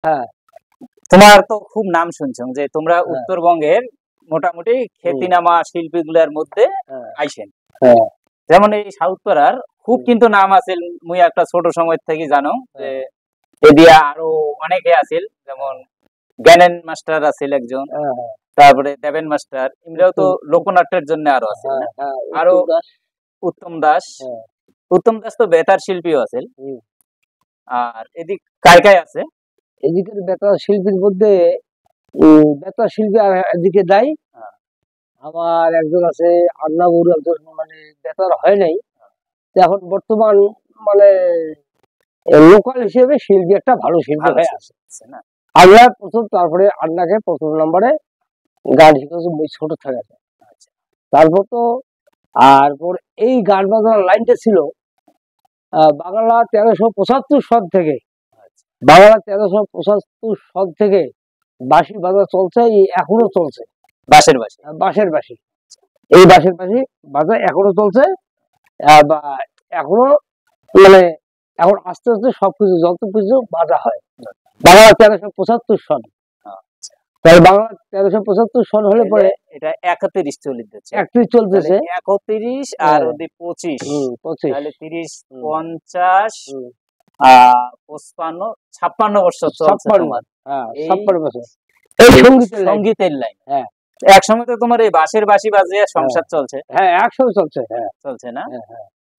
হ্যাঁ তোমার তো খুব নাম শুনছো যে তোমরা উত্তরবঙ্গের মোটামুটি খ্যাতিনামা শিল্পীগুলোর মধ্যে আইছেন। যেমন এই সাউথপাড়ার খুব কিন্তু নাম আছে, মুই একটা ছোট সময় থেকে জানো যে এদিয়া আরো অনেকে আছিল, যেমন জ্ঞানেন মাস্টার আছিল একজন, তারপরে দেবেন মাস্টার, এমরাও তো লোকনাট্যের জন্য আরো আছে, আরো উত্তম দাস। উত্তম দাস তো বেতার শিল্পীও আছে। আর এদিক কায় কায় আছে? এদিকের বেতার শিল্পীর মধ্যে বেতার শিল্পী এদিকে দেয়। আমার একজন আছে আন্নাবুর, একজন মানে বেতার হয় নাই, এখন বর্তমান মানে লোকাল হিসেবে শিল্পী একটা ভালো শিল্পী হয়ে আছে। আল্লাহ প্রথম, তারপরে আন্নাকে প্রথম নম্বরে গান শিখেছে ছোট থেকে। তারপর তো তারপর এই গান বাজনার লাইনটা ছিল বাংলা 1375 সন থেকে, বাংলা 1375 সন থেকে বাঁশি বাজা চলছে, এখনো চলছে। বাঁশের বাঁশি, বাঁশের বাঁশি, এই বাঁশের বাঁশি বাজা এখনো চলছে। বা এখনো মানে এখন আস্তে আস্তে সবকিছু যত কিছু বাজা হয় বাংলা 1375 সন। তাহলে বাংলা 1375 সন হলে পরে এটা 31 চলতেছে, 31 চলতেছে, 31 আর ওদি 25, তাহলে 30 50 55 56 বছর চলছে তোমার। হ্যাঁ 56 বছর এই সঙ্গীতের লাইন। হ্যাঁ, এক সময় তো তোমার এই বাঁশের বাঁশি বাজিয়ে সংসার চলছে। হ্যাঁ একসময় চলছে। হ্যাঁ চলছে না?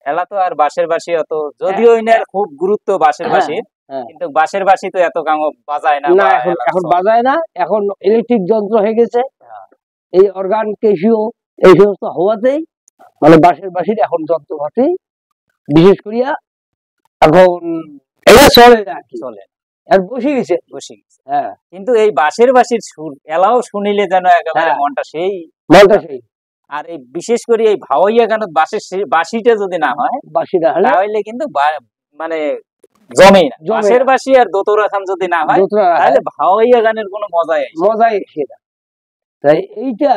এলা তো আর বাঁশের বাঁশি অত, যদিও ইনার খুব গুরুত্ব বাঁশের বাঁশির, কিন্তু বাঁশের বাঁশি তো এত গাঙ বাজায় না। এখন বাজায় না, এখন ইলেকট্রিক যন্ত্র হয়ে গেছে, এই অর্গান ক্যাসিও এই সমস্ত হওয়াতেই মানে বাঁশের বাঁশির এখন যন্ত্রপাতি বিশেষ করিয়া এখন এটা চলে না, চলে আর বসে গেছে। হ্যাঁ, কিন্তু এই বাঁশের বাঁশির সুর এলাও শুনিলে যেন একেবারে মনটা সেই। আর এই বিশেষ করে এই ভাওয়াইয়া গানত বাঁশিটা যদি না হয়, বাঁশিটা তাহলে কিন্তু মানে জমে না। বাঁশের বাঁশি আর দোতরা খান যদি না হয়, তাহলে ভাওয়াইয়া গানের কোনো মজাই আসে না। তাই এইটা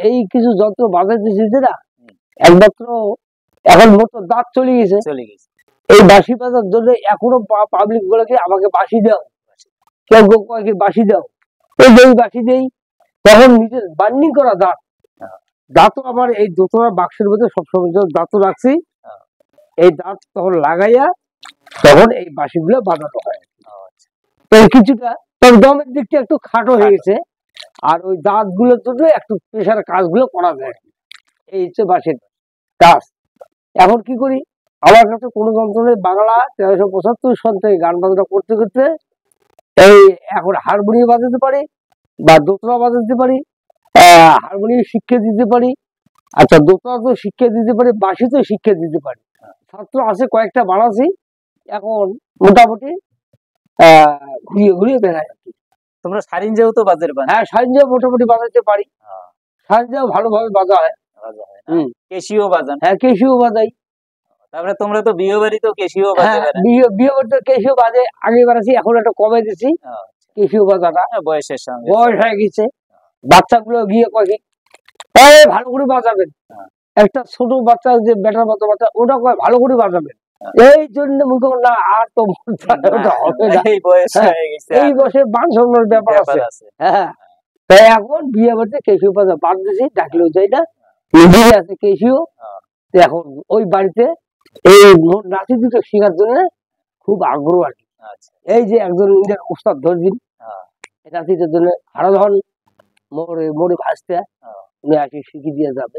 এই কিছু যন্ত্র বাজাইতেছে না, একমাত্র এখন মতো দাঁত চলে গেছে। এই বাঁশি বাজার জন্য এখনো পাবলিক গুলোকে আমাকে বাঁশি দাও, কেউ কয়েক বাঁশি দাও, এই যে বাঁশি দেই, তখন নিজের বার্নিং করা দাঁতও আমার এই দোতরা বাক্সের মধ্যে সবসময় দাঁতও রাখছি, এই দাঁত তখন লাগাইয়া তখন এই বাঁশিগুলো বাজানো হয়। তো কিছুটা তবে দমের দিকটা একটু খাটো হয়ে গেছে, আর ওই দাঁত গুলোর জন্য একটু প্রেশার কাজগুলো করা যায়। এই হচ্ছে বাঁশির কাজ। এখন কি করি, আমার কাছে কোনো যন্ত্র নেই। বাংলা 1375 সন থেকে গান বাজনা করতে করতে এই এখন হারমোনিয়াম বাজাতে পারি, বা দোতরা বাজাতে পারি, হারমোনিয়াম শিক্ষা দিতে পারি, আচ্ছা দোতরা তো শিক্ষা দিতে পারি, বাঁশি তো শিক্ষা দিতে পারি। ছাত্র আছে কয়েকটা বানাচ্ছি, এখন মোটামুটি ঘুরিয়ে ঘুরিয়ে বেড়ায়। তোমরা সারিঞ্জাও তো বাজাতে পারো? হ্যাঁ, সারিঞ্জাও মোটামুটি বাজাতে পারি, সারিঞ্জাও ভালোভাবে বাজা হয়। কেশিও বাজান? হ্যাঁ কেশিও বাজাই। তারপরে তোমরা তো বিয়ে বাড়িতেও কেশিও বাজে? বিয়ে বাড়িতে কেশিও বাজে, আগে বাজাছি, এখন একটু কমে দিছি কেশিও বাজাটা, বয়সের সঙ্গে বয়স হয়ে গেছে। বাচ্চাগুলো গিয়ে কয়ে ভালো করে বাজাবেন, একটা ছোট বাচ্চা যে বেটার মতো বাচ্চা, ওটা কয় ভালো করে বাজাবেন। এই জন্য না আর তো হবে না, এই বয়সে মান সম্মানের ব্যাপার আছে। হ্যাঁ, তাই এখন বিয়ে বাড়িতে কেশিও বাজা বাদ দিছি, ডাকলেও যাই না, নিজেই আছে কেশিও। এখন ওই বাড়িতে এই নাচি দুটো শেখার জন্য খুব আগ্রহ আর কি। এই যে একজন উস্তাদ ধরদিন নাচিদের জন্য হারাধন মোড়ে ভাসতে উনি আর কি শিখিয়ে দিয়ে যাবে।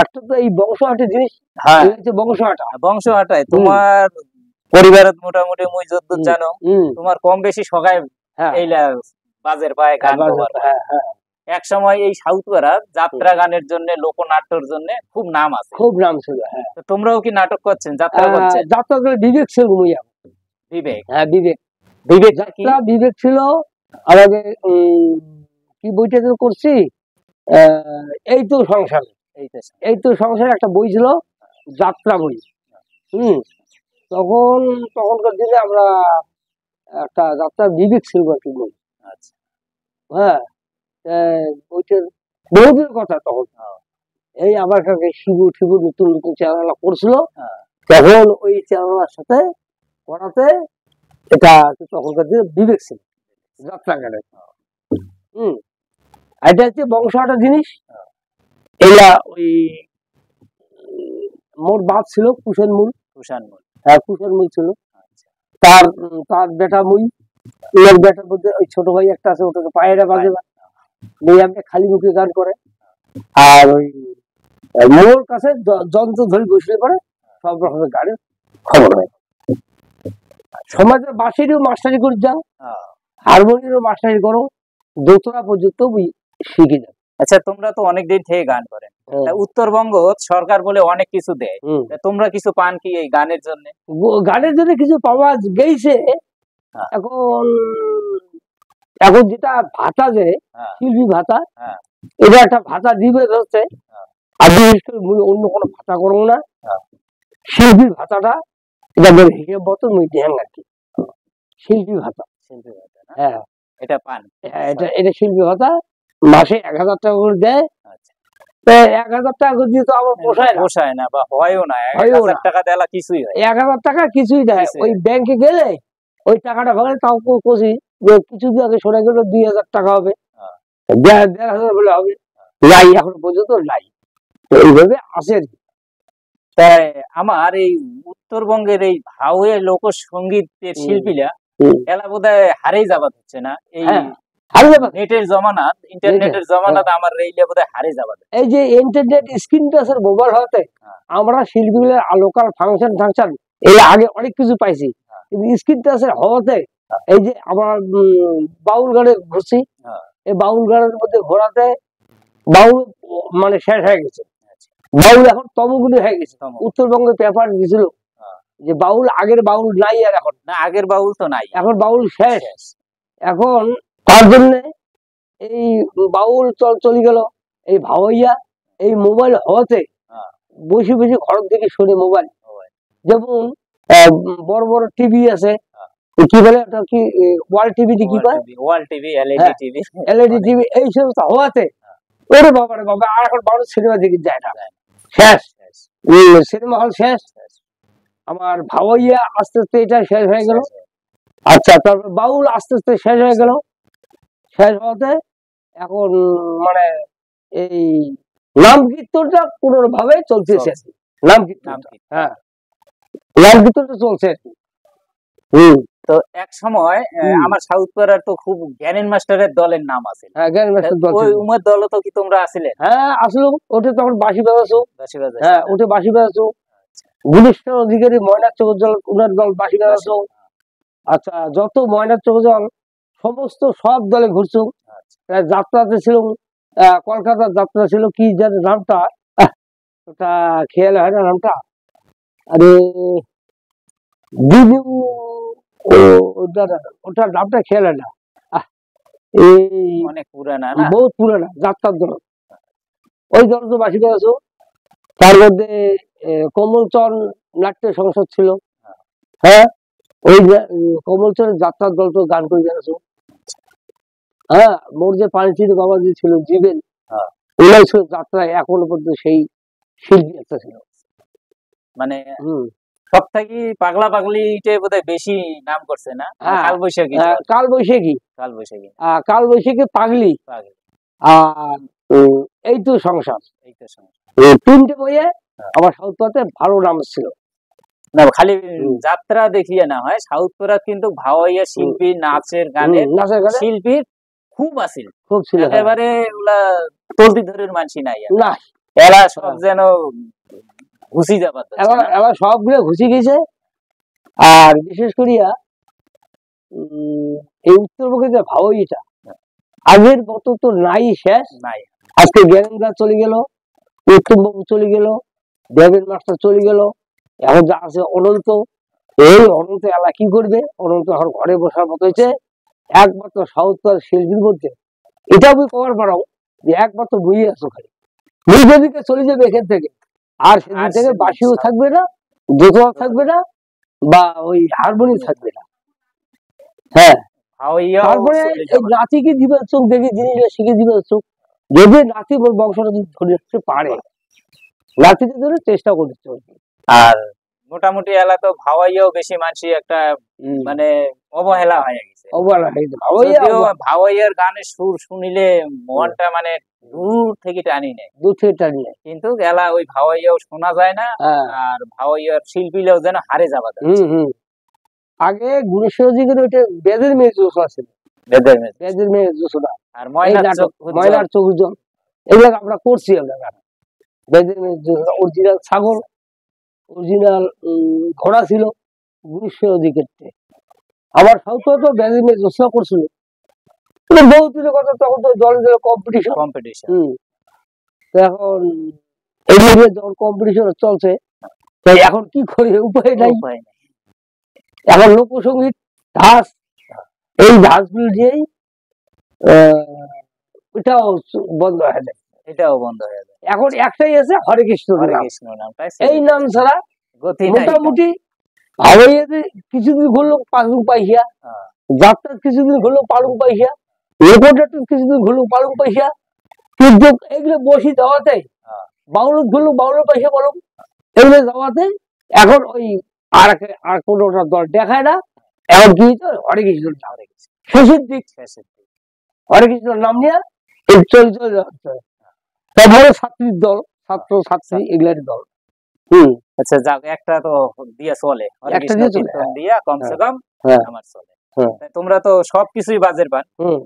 একটা তো এই বংশহাটের জিনিস, বংশহাটায় তোমার পরিবারের মোটামুটি মুই যতদূর জানো, তোমার কম বেশি সবাই এই বাজের পায়ে গান। এক সময় এই সাউথপাড়া যাত্রা গানের জন্য, লোকনাট্যের জন্য খুব নাম আছে, খুব নাম ছিল। তোমরাও কি নাটক করছেন, যাত্রা করছেন? যাত্রা করে বিবেক ছিল, বিবেক? হ্যাঁ বিবেক যাত্রা, বিবেক ছিল আমাদের। কি বইটা করছি, এই তো সংসার, এই তো সংসার একটা বই ছিল, যাত্রা বই। তখনকার দিনে আমরা একটা যাত্রা বিবেক ছিল আর কি বই। হ্যাঁ, বইটার বহুদিন কথা। তখন এই আমার কাছে শিবু নতুন চ্যানেল করছিল, তখন ওই চ্যানেলের সাথে করাতে এটা তখনকার দিনে বিবেক ছিল যাত্রা গানে। এটা হচ্ছে বংশ একটা জিনিস। এগুলা ওই মোর বাপ ছিল কুষাণ মূল। হ্যাঁ, কুষাণ মূল ছিল। তার তার বেটা মুই, এর বেটার মধ্যে ওই ছোট ভাই একটা আছে, ওটাকে পায়েরা বাজে না, আপনি খালি মুখে গান করে। আর ওই মোর কাছে যন্ত্র ধরে বসলে পরে সব রকমের গানের খবর হয়। সমাজের বাঁশিরও মাস্টারি করে যাও, হারমোনিয়ামও মাস্টারি করো, দোতরা পর্যন্ত শিখে যাও। আচ্ছা, তোমরা তো অনেক দিন থেকে গান করেন, উত্তরবঙ্গ সরকার বলে অনেক কিছু দেয়, তোমরা কিছু পান কি এই গানের জন্য? গানের জন্য কিছু পাওয়া গেছে। এখন এখন যেটা ভাতা যে শিল্পী ভাতা, এটা একটা ভাতা দিবে হচ্ছে। আর বিশেষ করে অন্য কোনো ভাতা করবো না, শিল্পী ভাতাটা এটা হিসেব মতো ধ্যান রাখি। শিল্পী ভাতা, হ্যাঁ এটা পান, এটা শিল্পী ভাতা মাসে 1000 টাকা করে দেয়। 1000 টাকা করে দিয়ে তো আমার পোষায় না বা হয়ও না। 1000 টাকা দেওয়া কিছুই হয়, 1000 টাকা কিছুই দেয়। ওই ব্যাংকে গেলে ওই টাকাটা ভাঙলে তাও কষি কিছুদিন আগে শোনা গেল 2000 টাকা হবে, 1500 বলে হবে, লাই এখন পর্যন্ত লাই। তো এইভাবে আসে। তাই আমার এই উত্তরবঙ্গের এই ভাওয়ে লোকসঙ্গীতের শিল্পীরা এলা বোধহয় হারেই যাবাত হচ্ছে না। এই নেটের জমানাত, ইন্টারনেটের জমানাত আমার রেইলে বোধহয় হারে যাবাত। এই যে ইন্টারনেট স্ক্রিন টাচের মোবাইল হতে আমরা শিল্পীগুলোর লোকাল ফাংশন এই আগে অনেক কিছু পাইছি, কিন্তু স্ক্রিন টাচের হওয়াতে এই যে আমার বাউল গানে ঘুরছি, এই বাউল গানের মধ্যে ঘোরাতে বাউল মানে শেষ হয়ে গেছে। বাউল এখন তমগুলি হয়ে গেছে। উত্তরবঙ্গের পেপার দিয়েছিল যে বাউল, আগের বাউল নাই, আর এখন না, আগের বাউল তো নাই, এখন বাউল শেষ। এখন তার জন্য এই বাউল চলে গেল। এই ভাওয়াইয়া এই মোবাইল হওয়াতে বসে বসে ঘর থেকে শুনে মোবাইল, যেমন বড় বড় টিভি আছে, কি বলে ওটা, কি ওয়াল টিভি, কি কয় wall TV, LED TV, LED TV, এই সমস্ত হওয়াতে ওরে বাবা রে বাবা, আর এখন বাউল সিনেমা দেখে যায় না, শেষ। সিনেমা হল শেষ। আমার ভাওয়াইয়া আস্তে আস্তে এটা শেষ হয়ে গেল। আচ্ছা, তারপর বাউল আস্তে আস্তে শেষ হয়ে গেল। শেষ হওয়াতে এখন মানে এই নাম কীর্তনটা পুনর্ভাবে চলতেছে। নাম কীর্তন, হ্যাঁ, নাম কীর্তনটা চলছে। তো এক সময় আমার সাউথ পাড়ার তো খুব জ্ঞানের মাস্টারের দলের নাম আছে। হ্যাঁ, জ্ঞানের মাস্টার দল, ওই উমের দল তো কি তোমরা আছিলে? হ্যাঁ, আসলো। ওটা তখন বাঁশি বাজাছো। হ্যাঁ, ওটা বাঁশি বাজাছো। গুলিস্তান অধিকারী, ময়নাক চৌজল, উনার দল বাঁশি বাজাছো। আচ্ছা, যত ময়নাক চৌজল সমস্ত সব দলে ঘুরছো। যাত্রাতে ছিল, কলকাতার যাত্রা ছিল, কি জানে নামটা, ওটা খেয়াল হয় না নামটা। আরে ওটার নামটা খেয়াল হয় না। এই অনেক পুরানা, বহুত পুরানা যাত্রার দল। ওই দল তো বাঁশি বাজাছো। তার মধ্যে কমলচন্দ্র নাট্য সংসদ ছিল। হ্যাঁ, ওই কমলচন্দ্রের যাত্রার দল তো গান করে বেড়াছো। হ্যাঁ, মোর যে পানিচির বাবা যে ছিল জীবেন, ওলাই ছিল যাত্রায় এখনো পর্যন্ত সেই শিল্পী একটা ছিল। মানে সব থেকে পাগলা পাগলিটা বোধহয় বেশি নাম করছে না? কালবৈশাখী, কালবৈশাখী, কালবৈশাখী, কালবৈশাখী, পাগলি, আর এই তো সংসার, তিনটে বইয়ে আমার সাউথ পাড়াতে ভালো নাম ছিল। না, খালি যাত্রা দেখিয়ে না হয়, সাউথ পাড়া কিন্তু ভাওয়াইয়া শিল্পী, নাচের গানের শিল্পী খুব আছিল, খুব ছিল। একেবারে ওলা তলতি ধরের মানসি নাই না, এরা সব যেন ঘুষি যাবার, এবার সবগুলো ঘুষি গেছে। আর বিশেষ করিয়া এই উত্তরবঙ্গে যে ভাওয়াইটা আগের মতো তো নাই, শেষ নাই। আজকে জ্ঞানেন্দা চলে গেল, উত্তমবাবু চলে গেল, দেবের মাস্টার চলে গেল, এখন যা আছে অনন্ত। এই অনন্ত এলা কি করবে? অনন্ত এখন ঘরে বসার মতো হয়েছে। একমাত্র সাউথ পাড়ার শিল্পীর মধ্যে এটা আমি কবার পারো যে একমাত্র বইয়ে আছো, খালি বই যেদিকে চলে যাবে এখান থেকে, আর সেদিন থেকে বাঁশিও থাকবে না, দোতরা থাকবে না, বা ওই হারমোনিয়াম থাকবে না। হ্যাঁ, তারপরে এই নাতিকে দিবে চোখ, দেখে জিনিসটা শিখে দিবে চোখ, যদি নাতি বংশটা ধরে রাখতে পারে, নাতিকে ধরে চেষ্টা করতে। আর মোটামুটি এলা তো ভাওয়াইয়াও বেশি মানুষ একটা মানে অবহেলা হয়ে গেছে। যদিও ভাওয়াইয়ার গানের সুর শুনিলে মনটা মানে দূর থেকে টানি নেয়, কিন্তু এলা ওই ভাওয়াইয়াও শোনা যায় না, আর ভাওয়াইয়ার শিল্পীরাও যেন হারে যাবা যাচ্ছে। আগে গুণেশ্বরজিকে ওইটা বেদের মেয়ে জোশ আছে, বেদের মেয়ে জোশ না, আর ময়নার চোখ উজ্জ্বল, এগুলো আমরা করছি। আমরা গান বেদের মেয়ে জোশ, অরিজিনাল ছাগল, অরিজিনাল ঘোড়া ছিল গুণেশ্বরজিকের। আমার সাউথ তো বেদের মেয়ে জোশ করছিল বহুত দিনের কথা, তখন তো জলে জলে কম্পিটিশন। এখন এই যখন কম্পিটিশন চলছে, তাই এখন কি করি, উপায় নাই। এখন লোকসঙ্গীত ধাস, এই ধাসগুলো দিয়েই এটাও বন্ধ হয়ে যায়, এখন একটাই আছে হরে কৃষ্ণ নাম। এই নাম ছাড়া মোটামুটি হাওয়াইয়াতে কিছুদিন ঘুরলো পালুং পাইসা, যাত্রার কিছুদিন ঘুরলো পালুং পাইসা, রেকর্ডের কিছুদিন ঘুরলো পালুং পাইসা, কিন্তু এগুলো বসি যাওয়াতে বাউল ঘুরলো বাউল পাইসা বলো, এগুলো যাওয়াতে এখন ওই আর কোনোটা দল দেখায় না। এখন কি হরে কৃষ্ণ, শেষের দিক হরে কৃষ্ণর নাম নিয়ে এই চলে যাচ্ছে। তারপরে ছাত্রীর দল, ছাত্র ছাত্রী এগুলার দল। আচ্ছা যাক, একটা তো দিয়া চলে, দিয়া কমসে কম আমার চলে। তোমরা তো সবকিছুই বাজের পান,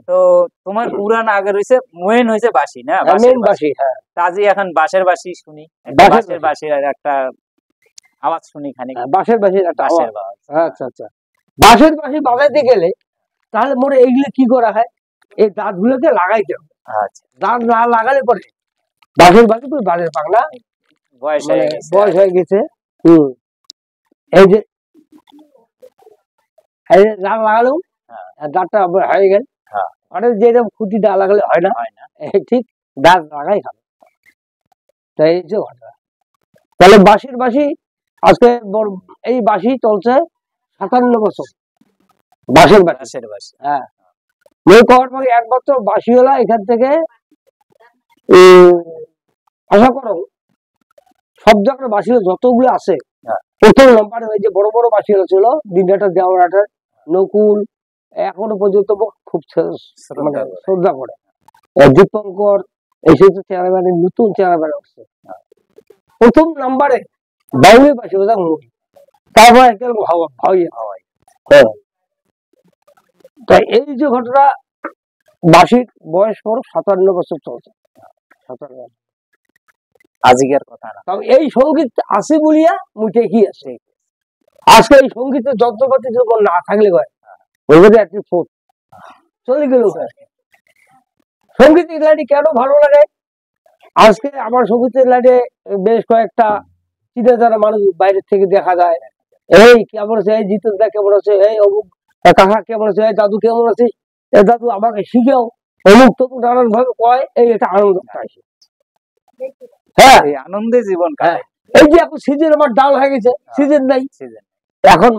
তো তোমার পুরান আগে রয়েছে মেন হয়েছে বাঁশি না? বাঁশি, কাজী এখন বাঁশের বাঁশি শুনি, বাঁশের বাঁশির একটা আওয়াজ শুনি খানিক, বাঁশের বাঁশির একটা আওয়াজ। আচ্ছা আচ্ছা, বাঁশের বাঁশি বাজাইতে গেলে তাহলে মোরে এইগুলো কি করা হয়, এই দাঁত গুলোকে লাগাইতে হবে। আচ্ছা, দাঁত না লাগালে পরে বাঁশের বাঁশি তো বাজের পাগলা বয়স হয়ে গেছে। এই যে দাঁত লাগালো, দাঁতটা হয়ে গেল, যেরকম খুঁটি না লাগালে হয় না, ঠিক দাঁত লাগাই খাবে। তাই যে ঘটনা, তাহলে বাঁশির বাঁশি আজকে এই বাঁশি চলছে 57 বছর, বাঁশের বাঁশি। হ্যাঁ, একমাত্র বাঁশিওয়ালা এখান থেকে আশা করো সব জায়গায় বাঁশিওয়ালা যতগুলো আছে প্রথম নাম্বারে ওই যে বড় বড় বাঁশিওয়ালা ছিল, দিনহাটার দেওয়ারহাটের নকুল, এখনো পর্যন্ত খুব মানে শ্রদ্ধা করে। দীপঙ্কর এসে তো চেয়ারম্যান, নতুন চেয়ারম্যান আসছে, প্রথম নাম্বারে বাউলের বাঁশি বাজা মুড়ি, তারপর একটা ভাওয়াইয়া। তাই এই যে ঘটনা, বাঁশির বয়স পর 57 বছর চলছে, 57 আজিকার কথা না। এই সঙ্গীত আছে বলিয়া মুঠে কি আছে। আজকে এই সঙ্গীতের যন্ত্রপাতি যখন না থাকলে একটি ফোট চলে গেল। সঙ্গীত লাইনে কেন ভালো লাগে, আজকে আমার সঙ্গীতের লাইনে বেশ কয়েকটা চিনে যারা মানুষ বাইরের থেকে দেখা যায়, এই কেমন আছে, এই জিতেন দা কেমন আছে, এই অমুক কাকা কেমন আছে, এই দাদু কেমন আছে, এই দাদু আমাকে শিখেও, অমুক তমুক নানান ভাবে কয়, এই এটা আনন্দ পাইছে। হ্যাঁ, আনন্দে জীবন। এই যে এখন সিজন আমার ডাল হয়ে গেছে, সিজন নাই, এখন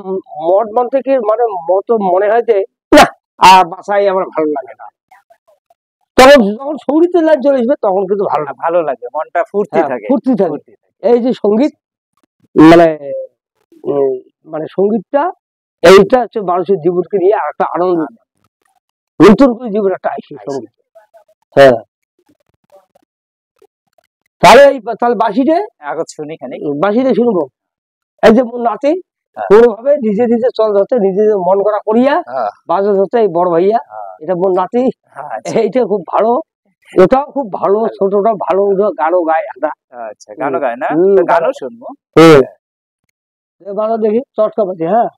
মন থেকে মানে মনে হয় যে না আর বাসায় আমার ভালো লাগে না, তখন যখন সঙ্গীতের লাইন চলে আসবে তখন কিন্তু ভালো লাগে, মনটা ফুর্তি থাকে। এই যে সঙ্গীত মানে মানে সঙ্গীতটা এইটা হচ্ছে মানুষের জীবনকে নিয়ে একটা আনন্দ, নতুন করে জীবন একটা আসে সঙ্গীত। হ্যাঁ, তাহলে বাঁশিতে শুনি, বাঁশিতে শুনবো। এই যে মোর নাতি কোনোভাবে নিজে নিজে চল যাচ্ছে, নিজে মন করা করিয়া বাজে যাচ্ছে, এই বড় ভাইয়া এটা মোর নাতি, এইটা খুব ভালো, ওটাও খুব ভালো, ছোটটা ভালো, গানও গায় একটা। আচ্ছা, গানও গায় না, গানও শুনবো। ভালো দেখি চটকা পাচ্ছি। হ্যাঁ,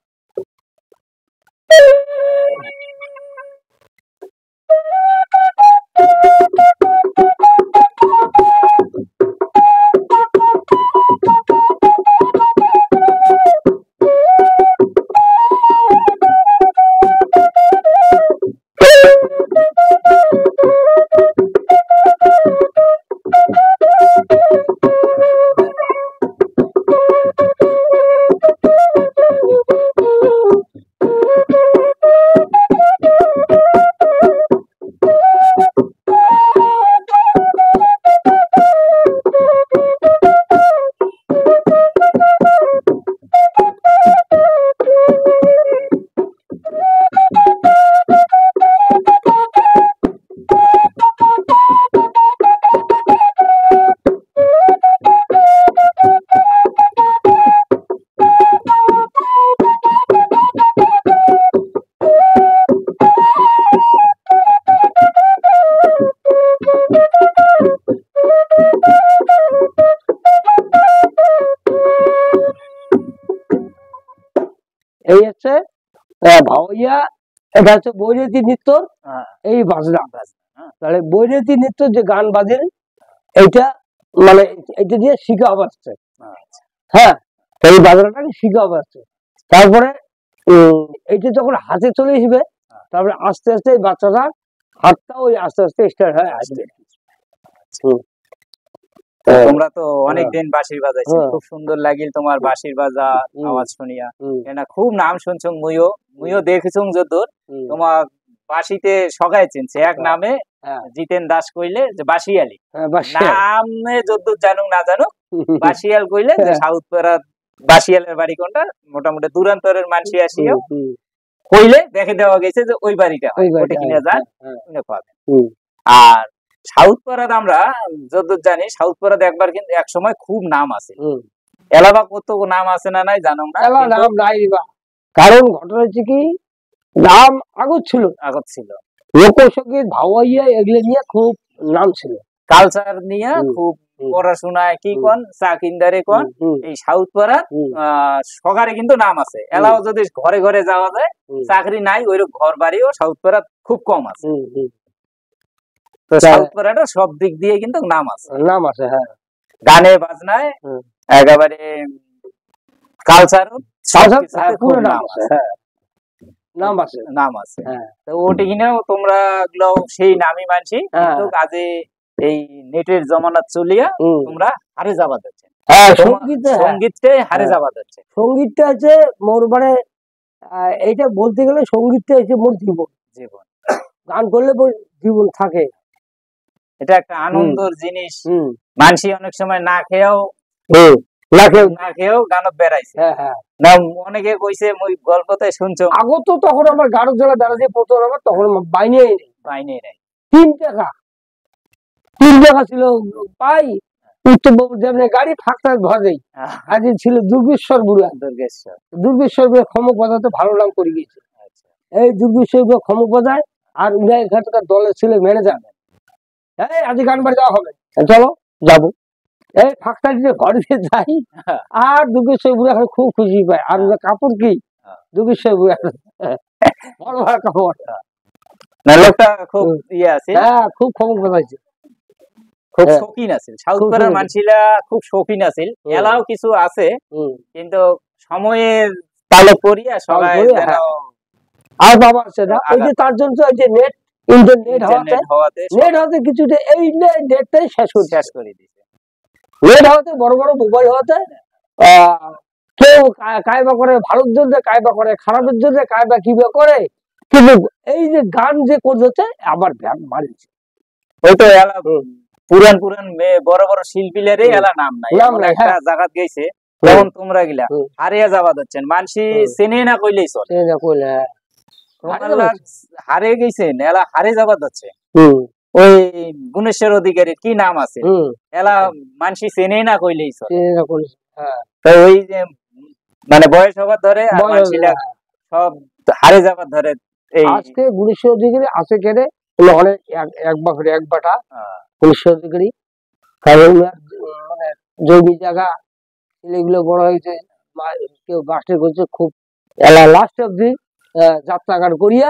ভাওয়াইয়া এটা হচ্ছে বৈরীতি নৃত্য, এই বাজনা। তাহলে বৈরীতি নৃত্য যে গান বাজে এইটা মানে এটা দিয়ে শিখা হচ্ছে। হ্যাঁ, এই বাজনাটাকে শিখা হচ্ছে। তারপরে এইটা যখন হাতে চলে আসবে তারপরে আস্তে আস্তে বাচ্চাটা হাতটা ওই আস্তে আস্তে স্টার্ট হয় আসবে। তোমরা তো অনেকদিন বাঁশির বাজাইছো, খুব সুন্দর লাগিল তোমার বাঁশির বাজা আওয়াজ শুনিয়া। এটা খুব নাম শুনছো, মুইও দেখেছো যদ্দূর তোমার বাঁশিতে সগাই চিনছে এক নামে জিতেন দাস কইলে যে বাঁশিয়ালি, নামে যদ্দূর জানুক না জানুক বাঁশিয়াল কইলে যে সাউথপাড়া বাঁশিয়ালের বাড়ি কোনটা, মোটামুটি দূরান্তরের মানুষ আসিও কইলে দেখে দেওয়া গেছে যে ওই বাড়িটা ওটা কিনে যান পাবে। আর সাউথপাড়ার আমরা যতদূর জানি সাউথপাড়াতে একবার কিন্তু এক সময় খুব নাম আছে, এলাকা কত নাম আছে না নাই জানো না? নাম নাই, কারণ ঘটনা হচ্ছে কি নাম আগত ছিল লোকসঙ্গীত ভাওয়াইয়া এগুলো নিয়ে খুব নাম ছিল, কালচার নিয়ে খুব পড়াশোনায় কি কোন চাকিন্দারে কোন এই সাউথপাড়া সগারে কিন্তু নাম আছে। এলাও যদি ঘরে ঘরে যাওয়া যায় চাকরি নাই, ওই ঘর বাড়িও সাউথপাড়া খুব কম আছে। তো সাউথপাড়াটা সব দিক দিয়ে কিন্তু নাম আছে। হ্যাঁ, গানে বাজনায় একেবারে কালচারও পুরো নাম আছে। তো ওটি কিনেও তোমরা সেই নামই মানছি, কিন্তু কাজে এই নেটের জমানা চলিয়া তোমরা হারে যাবা যাচ্ছে। সঙ্গীতটাই হারে যাবা যাচ্ছে। সঙ্গীতটা হচ্ছে মোর মানে এইটা বলতে গেলে সঙ্গীতটা হচ্ছে মোর জীবন। গান করলে জীবন থাকে, এটা একটা আনন্দের জিনিস। মানসি অনেক সময় না খেয়েও গানত বেড়াইছে। না অনেকে কইছে মই গল্পতে শুনছো আগত তখন আমার গাড়ো জেলা বেড়াতে পড়তো আমার, তখন বাইনে নাই 3 টাকা ছিল পাই উত্তর গাড়ি ফাঁকটা ধরেই। আজ ছিল দুর্গেশ্বর বুড়া, দুর্গেশ্বর বুড়া ক্ষমক বাজাতে ভালো নাম করে গেছে। এই দুর্গেশ্বর বুড়া ক্ষমক বাজায় আর উনি এখানকার দলের ছিল ম্যানেজার। এই আজ গান বাড়ি যাওয়া হবে, চলো যাবো। এই ফাঁকটা দিয়ে ঘরে যাই আর দুর্গেশ্বর বুড়া এখন খুব খুশি পায়। আর কাপড় কি দুর্গেশ্বর বুড়া বড় বড় কাপড়, লোকটা খুব ইয়ে আছে। হ্যাঁ, খুব ক্ষমক বাজাইছে, খুব শৌখিন আছে। সাউথপাড়ার মানুষরা খুব শৌখিন আছে, এলাও কিছু আছে কিন্তু সময়ের তালে পড়িয়া সবাই আর বাবা আছে না। ওই যে তার জন্য এই যে নেট হওয়াতে কিছুটা এই নেটটাই শেষ করে দিয়েছে। নেট হওয়াতে বড় বড় মোবাইল হওয়াতে কেউ কায়বা করে ভালোর জন্য, কায়বা করে খারাপের জন্য, কায়বা কিবা করে। কিন্তু এই যে গান যে করছে আবার ব্যাগ মারিছে, ওই তো পুরান বড় বড় শিল্পীলের এলা নাম নাই, একটা জায়গাত গেছে তখন তোমরা গিলা হারিয়ে যাওয়া যাচ্ছেন। মানসি চেনে না কইলেই চলে, হারিয়ে গেছেন এলা হারিয়ে যাওয়া যাচ্ছে। ওই গুণেশ্বর অধিকারীর কি নাম আছে, এলা মানসি চেনে না কইলেই চলে। ওই যে মানে বয়স হবার ধরে সব হারিয়ে যাবার ধরে। আজকে গুণেশ্বর অধিকারী আছে কেনে অনেক এক বাটা গুণেশ্বর অধিকারী, কারণ মানে জমি জায়গা ছেলেগুলো বড় হয়েছে, কেউ গাছটা করছে খুব এলা লাস্ট অব্দি যাত্রা গান করিয়া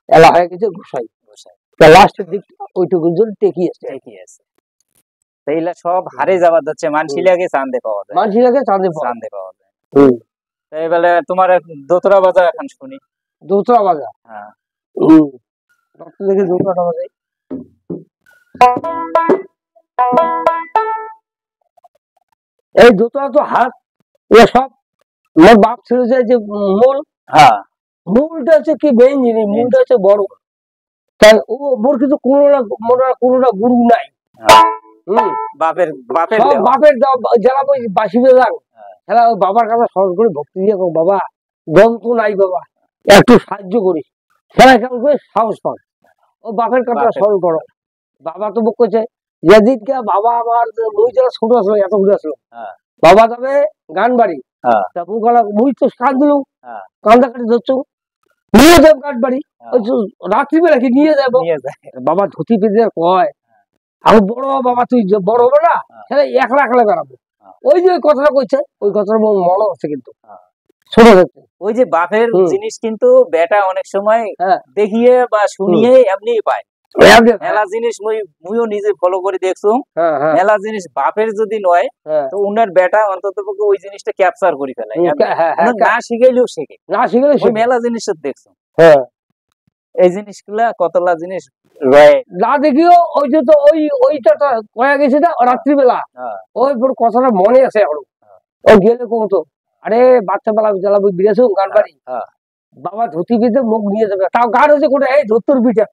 এলা হয়ে গেছে গোসাই। লাস্টের দিকটা ওইটুকুর জন্য টেকি আছে। এইলা সব হারে যাওয়া যাচ্ছে, মানসিলাকে চাঁদে পাওয়া যায়, পাওয়া যায়। এইবেলে তোমার দোতরা বাজা এখন শুনি, দোতরা বাজা। হ্যাঁ, দেখি দোতরাটা বাজাই। এই দোতরা তো হাত সব মোর বাপ ছিল যে মূল। হ্যাঁ, মূলটা হচ্ছে কি মেইন জিনিস, মূলটা হচ্ছে বড়। তাই ও মোর কিন্তু কোনোটা গুরু নাই। বাপের যারা ওই বাসি বেজাং খেলা ওই বাবার কাছে সহজ করে ভক্তি দিয়ে বাবা দম তো নাই, বাবা একটু সাহায্য করি, খেলা কেমন করে সাহস পান। ও বাপের কথা স্মরণ করো। বাবা তো বক করছে যেদিনকে বাবা আমার মুই যারা ছোট আসলো এত ঘুরে আসলো, বাবা যাবে গান বাড়ি, তা মুই তো কাঁদলু, কান্দাকাটি ধরছো নিয়ে যাবো গান বাড়ি, রাত্রিবেলা কি নিয়ে যাবো। বাবা ধুতি পেতে কয় আমি বড় বাবা, তুই বড় হবে না একলা একলা বেড়াবো। ওই যে কথাটা কইছে ওই কথাটা মনে আছে কিন্তু ছোট ক্ষেত্রে ওই যে বাপের জিনিস কিন্তু বেটা অনেক সময় দেখিয়ে বা শুনিয়ে এমনি পায়। মেলা জিনিস মুইও নিজে ফলো করে দেখছো, মেলা জিনিস বাপের যদি নয় তো উনার বেটা অন্তত ওই জিনিসটা ক্যাপচার করে ফেলে, না শিখাইলেও শেখে, না শিখাইলেও ওই মেলা জিনিস দেখছো। এই জিনিসগুলা কতলা জিনিস না দেখিও ওই যে তো ওইটা কয়া গেছে না রাত্রিবেলা, ওই পুরো কথাটা মনে আছে এখনো। ও গেলে কমতো, আরে বাচ্চা বেলা জ্বালাবো বিরেছো গান বাড়ি, বাবা ধুতি পিঠে মুখ নিয়ে যাবে, তাও গান হচ্ছে কোনটা এই ধুত্তুর পিঠে,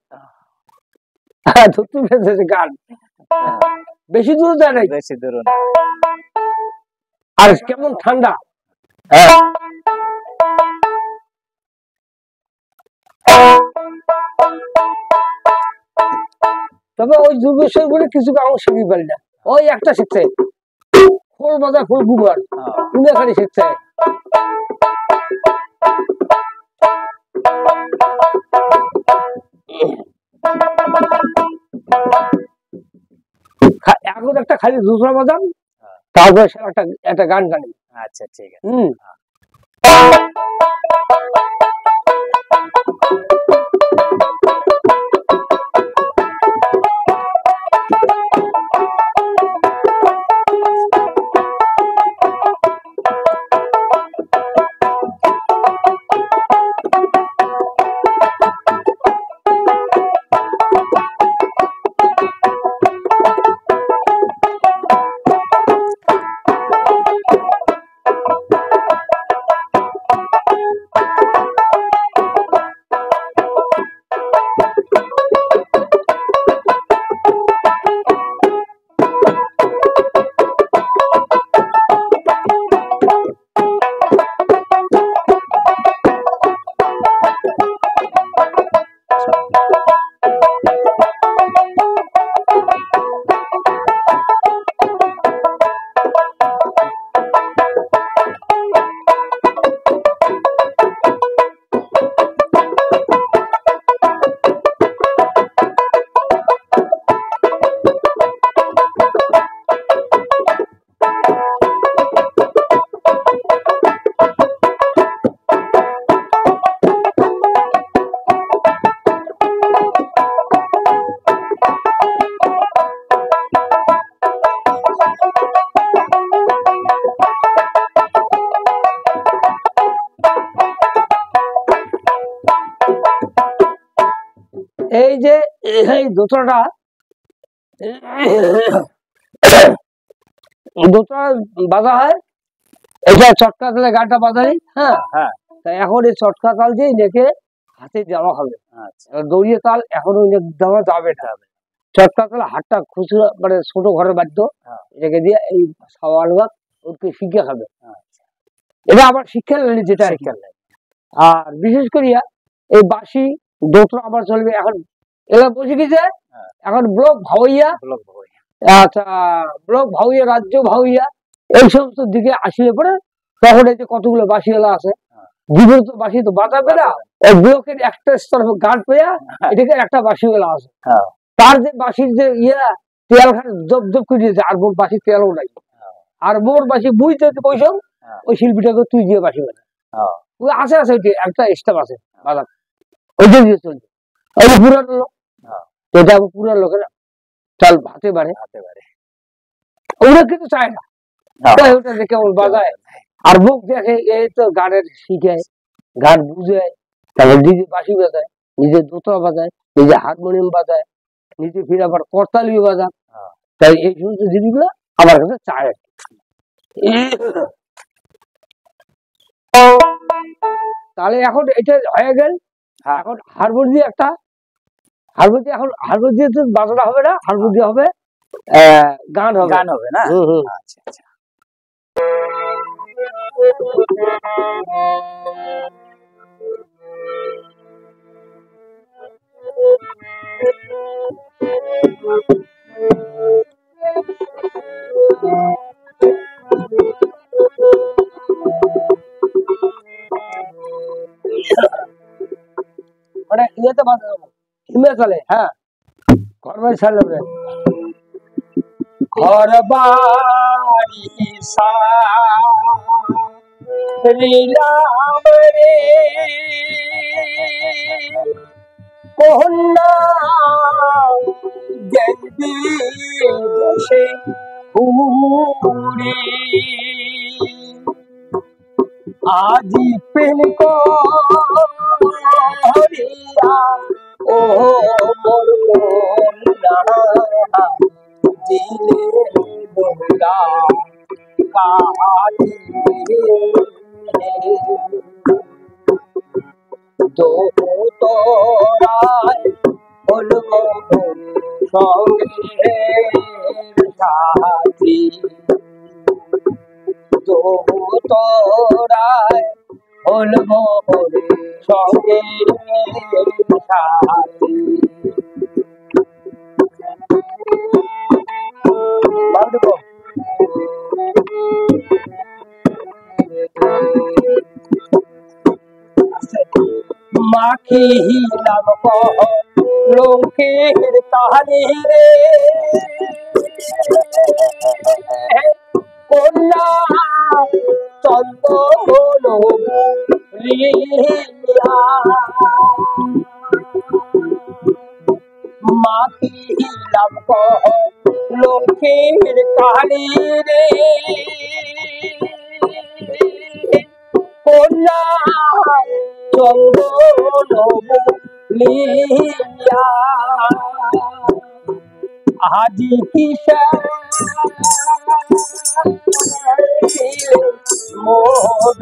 ধুত্তুর পিঠে গান বেশি দূর যায় নাই, বেশি দূর আর কেমন ঠান্ডা। তবে ওই যুগেশ্বর বলে কিছু গান শিখি পারি না, ওই একটা শিখছে খোল বাজা খোল গুমার খালি শিখছে। এখন একটা খালি দুসরা বাজান, তারপরে একটা গান গানি। আচ্ছা ঠিক আছে। এই যে এই দুটোটা বাজা হয়, এটা চটকা তালে গানটা বাজাই। তাই এখন এই চটকা তাল দিয়ে নেকে হাতে দেওয়া হবে, দড়িয়ে তাল এখন দেওয়া যাবে না। চটকা তালে হাতটা খুচরা মানে ছোট ঘরের বাদ্য, এটাকে দিয়ে এই সাওয়াল ওকে শিখে খাবে। এটা আবার শিক্ষা লাইনে যেটা আর বিশেষ করিয়া এই বাঁশি দোতরা আবার চলবে এখন, এরা বসে গেছে এখন ব্লক ভাওয়াইয়া, আচ্ছা ব্লক ভাওয়াইয়া, রাজ্য ভাওয়াইয়া, এই সমস্ত দিকে আসলে পরে তখন এই যে কতগুলো বাঁশিওয়ালা আছে, জীবন তো বাঁশি তো বাজাবে না, ওই ব্লকের একটা স্তর গান পেয়া এটাকে একটা বাঁশিওয়ালা আছে, তার যে বাঁশির যে তেল খান জব জব করে দিয়েছে, আর মোট বাঁশির তেলও নাই, আর মোট বাঁশি বুঝতে বৈশাখ ওই শিল্পীটাকে তুই দিয়ে বাঁশি বাজা আছে, আছে ওইটি একটা স্টাফ আছে বাজার, ওইটা দিয়ে চলছে। ওই যে পুরান লোক, এটা পুরান লোকেরা চাল হাতে বাড়ে, ওরা কিন্তু চায় না, ওটা দেখে ওর বাজায় আর মুখ দেখে এই তো গানের শিখে গান বুঝে, তাহলে নিজে বাঁশি বাজায়, নিজে দোতরা বাজায়, নিজে হারমোনিয়াম বাজায়, নিজে ফিরে আবার করতালি বাজায়। তাই এই সমস্ত জিনিসগুলো আমার কাছে চায়। তাহলে এখন এটা হয়ে গেল, এখন হারমোনিয়াম দিয়ে একটা হারমোনিয়াম, এখন হারমোনিয়াম দিয়ে তো বাজানো হবে না, হারমোনিয়াম দিয়ে হবে গান হবে, গান হবে না। আচ্ছা আচ্ছা। মানে ইয়েতে বাজাবো হিমাচলে, হ্যাঁ ঘর বাড়ি ছাড়লাম রে, ঘর বাড়ি লীলাম রে কন্যা গেন্দি দেশে ঘুরে আজি প্রেম করিয়া ও মোর কন্যা দিলে দোলা তোরায় বলব সঙ্গে সাথী তোরায় বলব সঙ্গে সাথী মাখিলাম লোকের কাহানি রে কন্যা চন্দন লিয়া মাখিলাম লোকের কাহানি রে কন্যা চন্দন লিয়া আজি কিসের মোর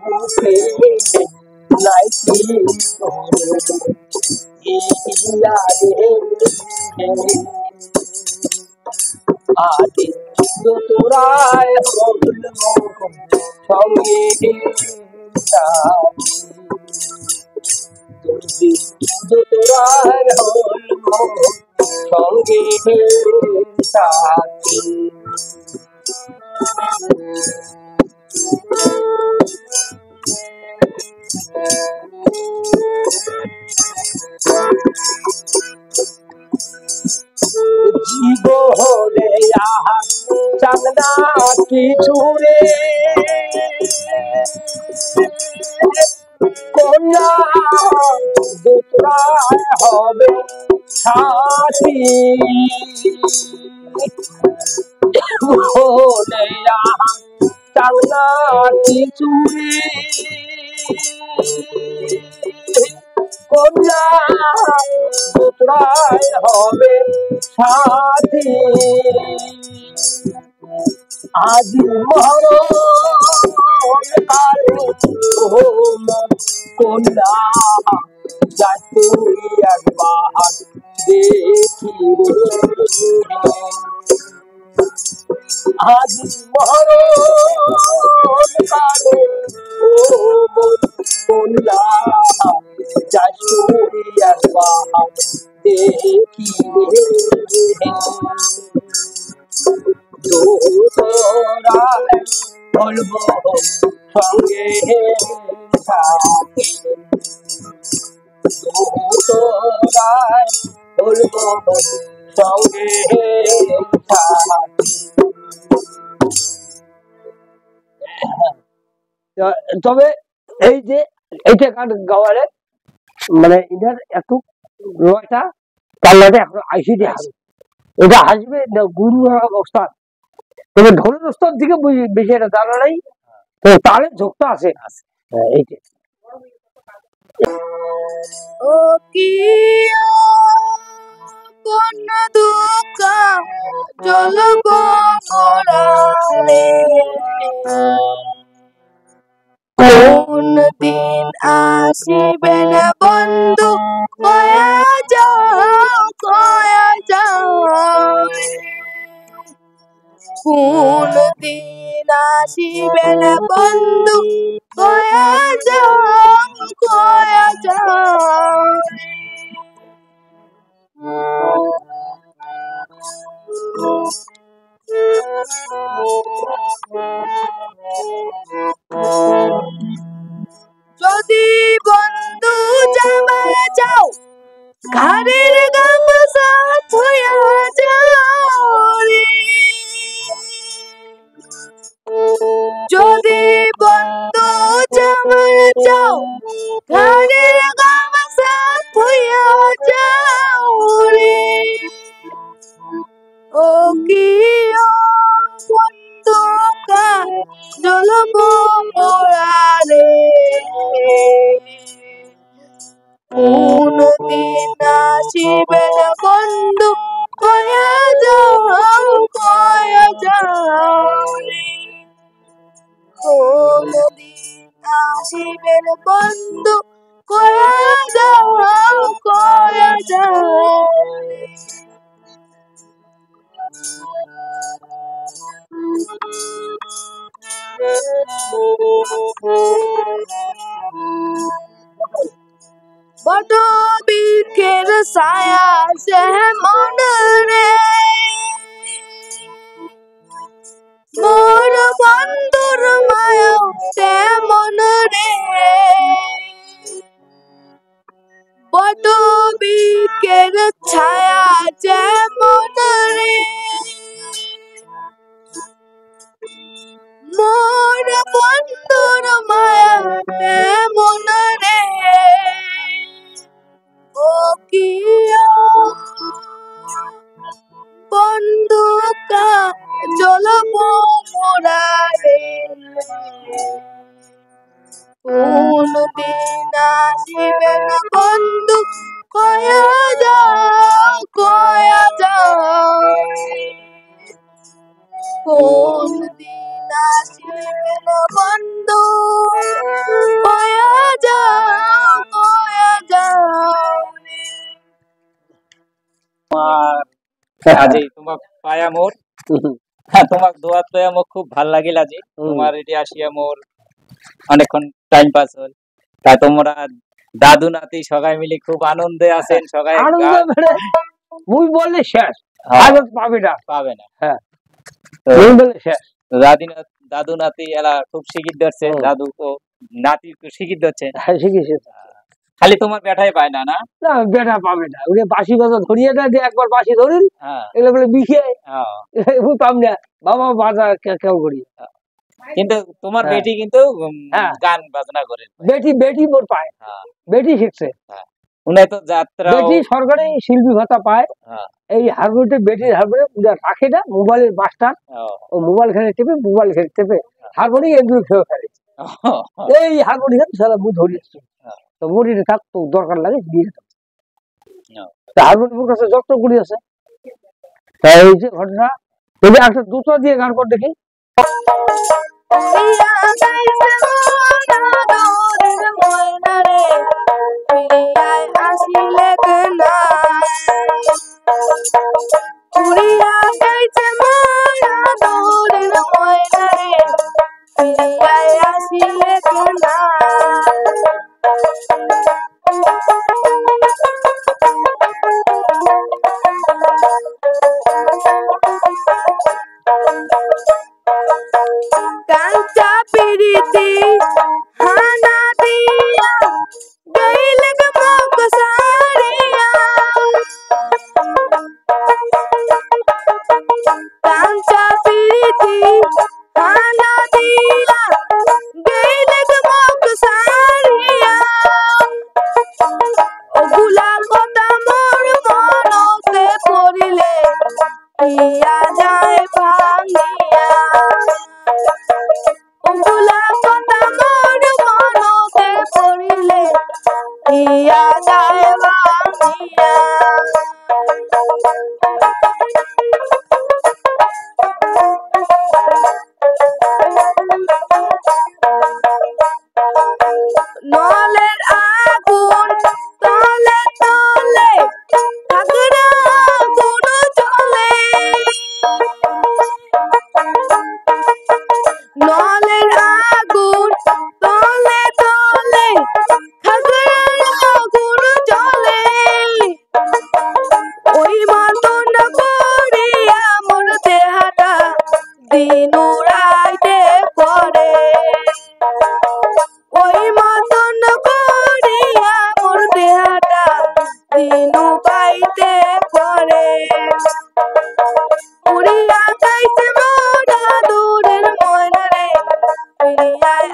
বুকে নাইকি ইয়া রে আজি তোরায় হল সঙ্গে তোরার হল সঙ্গে সাথী জীবনে চাংনা কিছু রে কন্যা দুতরায় হবে সাথী জীবনে চাংনা কিছু রে কন্যা দুতরায় হবে সাথী আজি মরণ কালে ও কন্যা যাতে একবার দেখি আজি মরণ কালে ও কন্যা যাতে একবার দেখি তোরায় বলব সঙ্গে সাথী তোরায় বলব সঙ্গে সাথী তবে এই যে এইটা গান গাওয়ালে মানে এটার এত রয়টা পাল্লাটা এখন আইসিডি হাসবে এটা হাসবে না গুরু অবস্থান তবে ঢোলের অবস্থার দিকে বেশি এটা জানা নাই তবে তালের ঝোঁকটা আছে এইটা ও কি কোন দুঃখ জল গোড়ালে কোন দিন আসিবে না বন্ধু কয়া যাও কোন দিন আসিবে না বন্ধু কয়া যাও যদি বন্ধু যাবা যাও ঘরের গামছা থুয়া যাও রে যদি বন্ধু যাও ঘরের গামছা থইয়া যাও রে ও কি অন্ধকার জ্বলব মোরা রে কোন দিন আসিবে না বন্ধু কয়া যাও রে কোন দিন আসিবে না বন্ধু কয়া যাও রে বট বৃক্ষের ছায়া যেমন রে মোর বন্ধুর মায়া তেমন রে বট বৃক্ষের ছায়া যেমন রে মোর বন্ধুর মায়া তেমন রে ও কি বন্ধুকা জ্বলব মোরা রে কোন দিন আসিবে না বন্ধু কয়া যাও কোন দিন আসিবে না বন্ধু কয়া যাও আজি তোমার পায়া মোর তোমার দোয়া তো আমার খুব ভাল লাগিল আজি তোমার এটি আসিয়া মোর অনেকক্ষণ টাইম পাস হল তাই তোমরা দাদু নাতি সবাই মিলে খুব আনন্দে আছেন সবাই মুই বললে শেষ আগত পাবে না হ্যাঁ মুই বললে শেষ দাদু নাতি এলা খুব শিখিত ধরছে দাদু ও নাতি শিখিত ধরছে শিখেছে খালি তোমার বেটাই পায় না না না বেটা পাবে না ওরে বাসি বাজা ধরিয়ে দেয় যে একবার বাসি ধরেন এগুলো বলে বিখে পাম না বাবা বাজা কেউ করি কিন্তু তোমার বেটি কিন্তু গান বাজনা করে বেটি মোর পায় বেটি শিখছে উনি তো যাত্রা বেটি সরকারি শিল্পী ভাতা পায় এই হারমোনিয়ামে বেটির হারমোনিয়াম রাখে না মোবাইলের মাস্টার ও মোবাইল খেলে টেপে হারমোনিয়াম এগুলো খেয়ে ফেলে এই হারমোনিয়াম সারা মুখ ধরিয়েছি তো মরিতে থাক তো দরকার লাগে দিয়ে দিতাম হারমোনিয়ামের কাছে যত্ন করি আছে এই যে ঘটনা এই যে একটা দুটো দিয়ে গান কর দেখি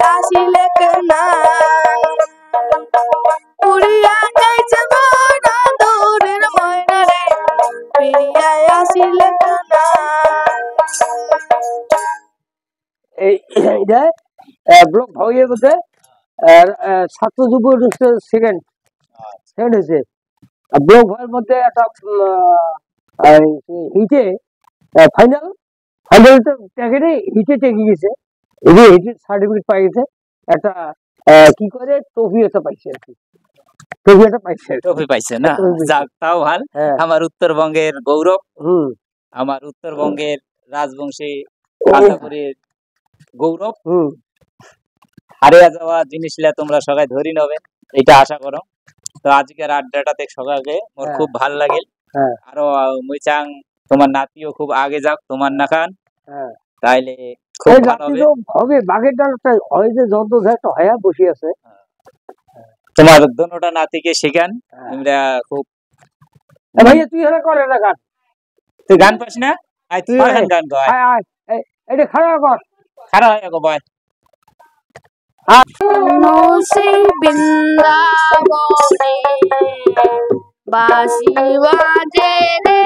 আসিলে কেনা এটা ব্লক ভাউয়ের মধ্যে ছাত্র যুব সেকেন্ড সেকেন্ড হয়েছে। ব্লক ভাইয়ের মধ্যে একটা হিটে ফাইনাল প্যাকেটে হিটে টেকে গেছে, হিটের সার্টিফিকেট পাই গেছে, একটা কি করে ট্রফি একটা পাইছে আর কি, ট্রফি একটা পাইছে। ট্রফি পাইছে না, যাক তাও ভাল। আমার উত্তরবঙ্গের গৌরব, আমার উত্তরবঙ্গের রাজবংশী আশাপুরের গৌরব, হারিয়ে যাওয়া জিনিসগুলা তোমরা সবাই ধরি নেবে এটা আশা করো। তো আজকের আড্ডাটাতে সবাইকে মোর খুব ভাল লাগে। আরো মুই চাং তোমার নাতিও খুব আগে যাক তোমার নাকান, তাইলে খুব ভালো হবে। বাঘের ডালটা হয় যে যত একটা হয়া বসে আছে, তোমার দোনোটা নাতিকে শেখান। আমরা খুব ভাইয়া তুই এরা করে না গান, তুই গান পাস না? আয় তুই গান গায়, এটা খারাপ কর, খারাপ হয় গো ভাই। সেই বৃন্দাবনে বাঁশি বাজে রে,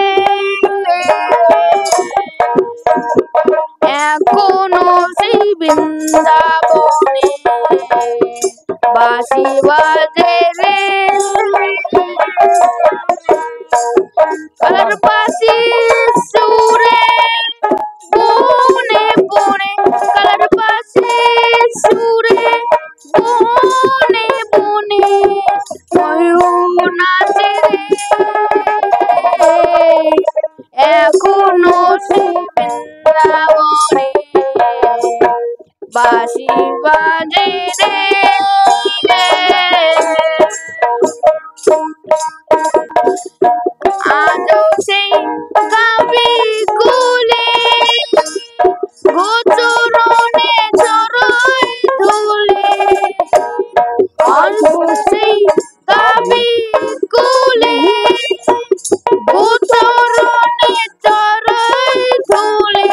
এখনো সেই বৃন্দাবনে বাঁশি বাজে রে, কালার বাঁশি সুরে বনে বনে, কালার বাঁশি সুরে বনে বনে ময়ূর নাচে রে, এখনো সে বৃন্দাবনে বাঁশি বাজে রে, আজও সেই কবি গুলে গোচরণে চরয় ধুলে, অল্প সেই কবি গুলে গোচরণে চরয় ধুলে,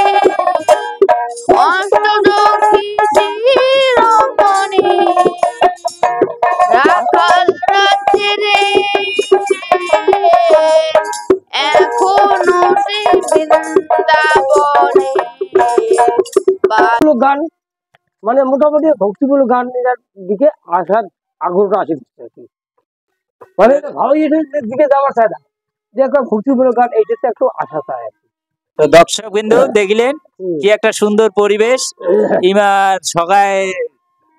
অষ্টদশী শিরোমণি রাখাল রাজ্যে রে, এখনো সে বৃন্দাবনে গান মানে মোটামুটি ভক্তিমূলক গান দিকে আসার আগ্রহটা আসে আর কি, মানে ভালো এটার দিকে যাওয়ার চায় না, যে একটা ভক্তিমূলক গান এইটাতে একটু আশা চায় আর কি। তো দর্শক বিন্দু দেখলেন কি একটা সুন্দর পরিবেশ, ইমার সবাই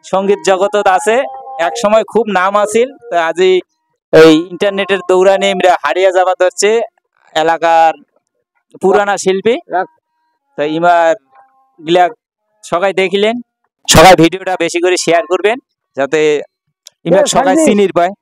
সঙ্গীত জগতত আছে, এক সময় খুব নাম আছিল, তো আজি এই ইন্টারনেটের দৌড়ানে আমরা হারিয়ে যাওয়া ধরছে এলাকার পুরানা শিল্পী। তো ইমার গিলা সবাই দেখিলেন, সবাই ভিডিওটা বেশি করে শেয়ার করবেন যাতে ইমার সবাই চিনির পায়।